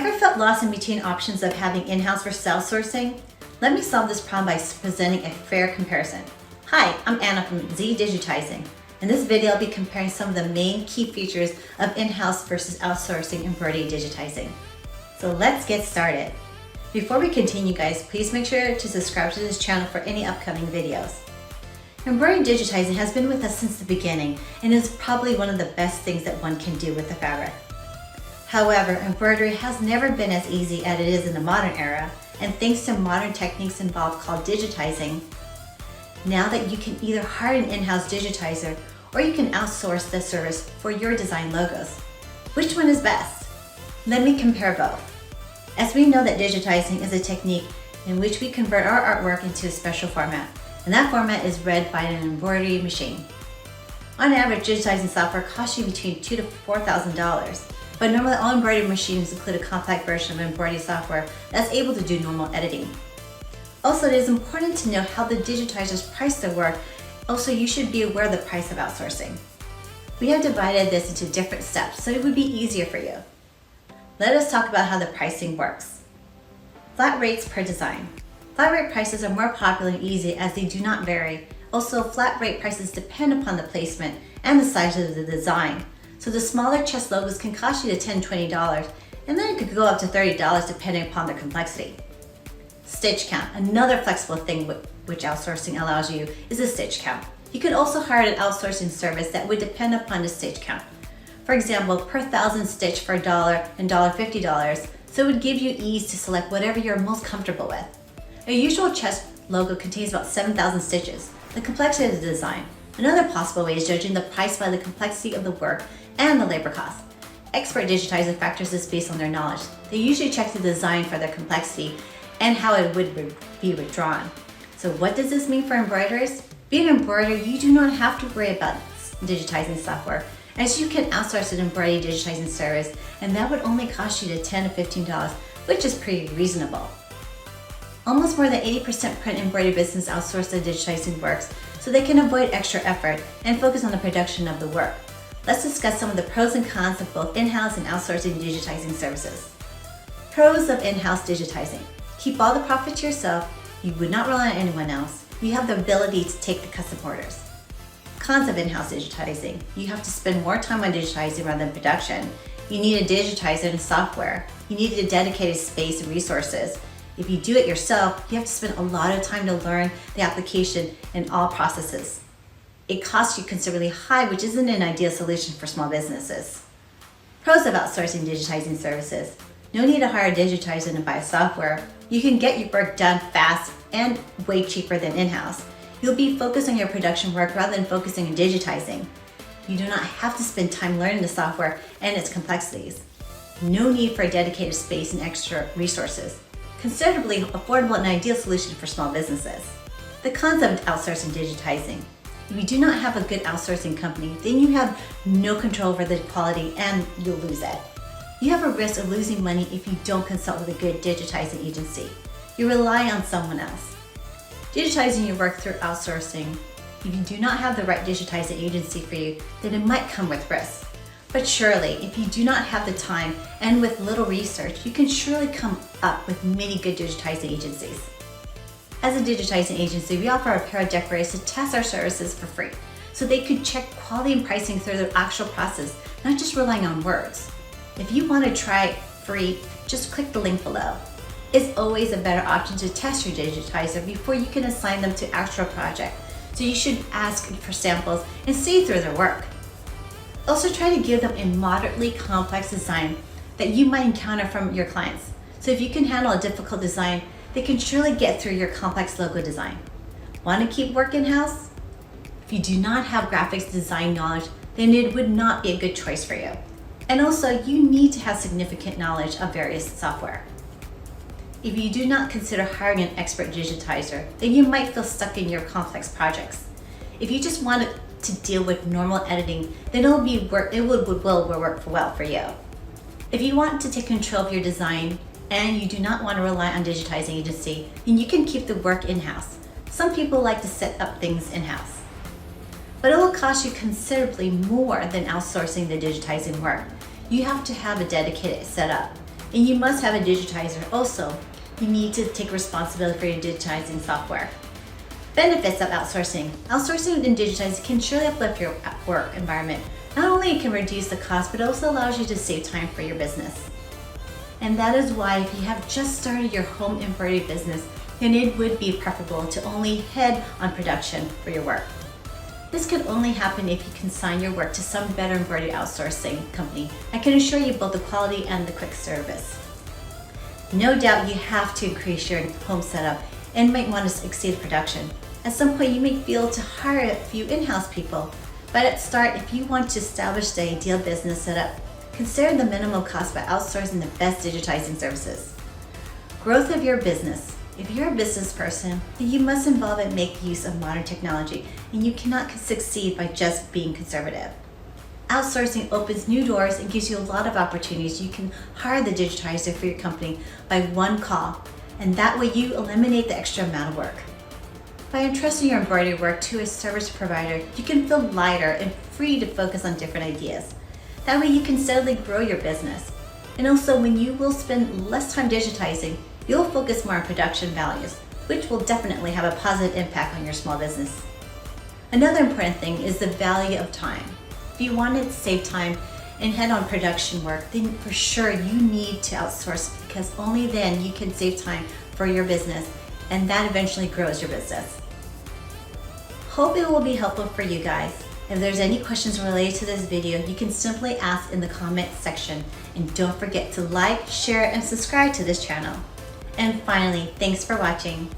Ever felt lost in between options of having in-house versus outsourcing? Let me solve this problem by presenting a fair comparison. Hi, I'm Anna from ZDigitizing. In this video, I'll be comparing some of the main key features of in-house versus outsourcing embroidery digitizing. So let's get started. Before we continue, guys, please make sure to subscribe to this channel for any upcoming videos. Embroidery digitizing has been with us since the beginning and is probably one of the best things that one can do with the fabric. However, embroidery has never been as easy as it is in the modern era, and thanks to modern techniques involved called digitizing, now that you can either hire an in-house digitizer or you can outsource the service for your design logos. Which one is best? Let me compare both. As we know that digitizing is a technique in which we convert our artwork into a special format, and that format is read by an embroidery machine. On average, digitizing software costs you between $2,000 to $4,000. But normally all embroidery machines include a compact version of embroidery software that's able to do normal editing. Also, it is important to know how the digitizers price their work. Also, you should be aware of the price of outsourcing. We have divided this into different steps so it would be easier for you. Let us talk about how the pricing works. Flat rates per design. Flat rate prices are more popular and easy as they do not vary. Also, flat rate prices depend upon the placement and the size of the design. So the smaller chest logos can cost you to $10, $20, and then it could go up to $30 depending upon their complexity. Stitch count, another flexible thing which outsourcing allows you, is a stitch count. You could also hire an outsourcing service that would depend upon the stitch count. For example, per 1,000 stitch for $1 and $50, so it would give you ease to select whatever you're most comfortable with. A usual chest logo contains about 7,000 stitches, the complexity of the design. Another possible way is judging the price by the complexity of the work and the labor cost. Expert digitizer factors this based on their knowledge. They usually check the design for their complexity and how it would be withdrawn. So what does this mean for embroiderers? Being an embroiderer, you do not have to worry about digitizing software, as you can outsource an embroidery digitizing service, and that would only cost you to $10 to $15, which is pretty reasonable. Almost more than 80% print embroidery business outsource their digitizing works, so they can avoid extra effort and focus on the production of the work. Let's discuss some of the pros and cons of both in-house and outsourcing digitizing services. Pros of in-house digitizing. Keep all the profit to yourself. You would not rely on anyone else. You have the ability to take the custom orders. Cons of in-house digitizing. You have to spend more time on digitizing rather than production. You need a digitizer and software. You need a dedicated space and resources. If you do it yourself, you have to spend a lot of time to learn the application and all processes. It costs you considerably high, which isn't an ideal solution for small businesses. Pros of outsourcing digitizing services. No need to hire a digitizer and buy software. You can get your work done fast and way cheaper than in-house. You'll be focused on your production work rather than focusing on digitizing. You do not have to spend time learning the software and its complexities. No need for a dedicated space and extra resources. Considerably affordable and ideal solution for small businesses. The cons of outsourcing digitizing. If you do not have a good outsourcing company, then you have no control over the quality and you'll lose it. You have a risk of losing money if you don't consult with a good digitizing agency. You rely on someone else. Digitizing your work through outsourcing. If you do not have the right digitizing agency for you, then it might come with risks. But surely, if you do not have the time and with little research, you can surely come up with many good digitizing agencies. As a digitizing agency, we offer our pair of decorators to test our services for free, so they could check quality and pricing through the actual process, not just relying on words. If you want to try it free, just click the link below. It's always a better option to test your digitizer before you can assign them to actual project, so you should ask for samples and see through their work. Also, try to give them a moderately complex design that you might encounter from your clients. So if you can handle a difficult design, they can surely get through your complex logo design. Want to keep work in-house? If you do not have graphics design knowledge, then it would not be a good choice for you. And also, you need to have significant knowledge of various software. If you do not consider hiring an expert digitizer, then you might feel stuck in your complex projects. If you just want to deal with normal editing, then it will work well for you. If you want to take control of your design and you do not want to rely on digitizing agency, then you can keep the work in-house. Some people like to set up things in-house. But it will cost you considerably more than outsourcing the digitizing work. You have to have a dedicated setup. And you must have a digitizer also. You need to take responsibility for your digitizing software. Benefits of outsourcing. Outsourcing and digitizing can surely uplift your work environment. Not only can reduce the cost, but it also allows you to save time for your business. And that is why if you have just started your home embroidery business, then it would be preferable to only head on production for your work. This could only happen if you consign your work to some better embroidery outsourcing company that can assure you both the quality and the quick service. No doubt you have to increase your home setup and might want to exceed production. At some point you may feel to hire a few in-house people, but at start, if you want to establish the ideal business setup, consider the minimum cost by outsourcing the best digitizing services. Growth of your business. If you're a business person, then you must involve and make use of modern technology, and you cannot succeed by just being conservative. Outsourcing opens new doors and gives you a lot of opportunities. You can hire the digitizer for your company by one call, and that way you eliminate the extra amount of work. By entrusting your embroidery work to a service provider, you can feel lighter and free to focus on different ideas. That way you can steadily grow your business. And also, when you will spend less time digitizing, you'll focus more on production values, which will definitely have a positive impact on your small business. Another important thing is the value of time. If you want to save time and head on production work, then for sure you need to outsource, because only then you can save time for your business, and that eventually grows your business. Hope it will be helpful for you guys. If there's any questions related to this video, you can simply ask in the comment section. And don't forget to like, share, and subscribe to this channel. And finally, thanks for watching.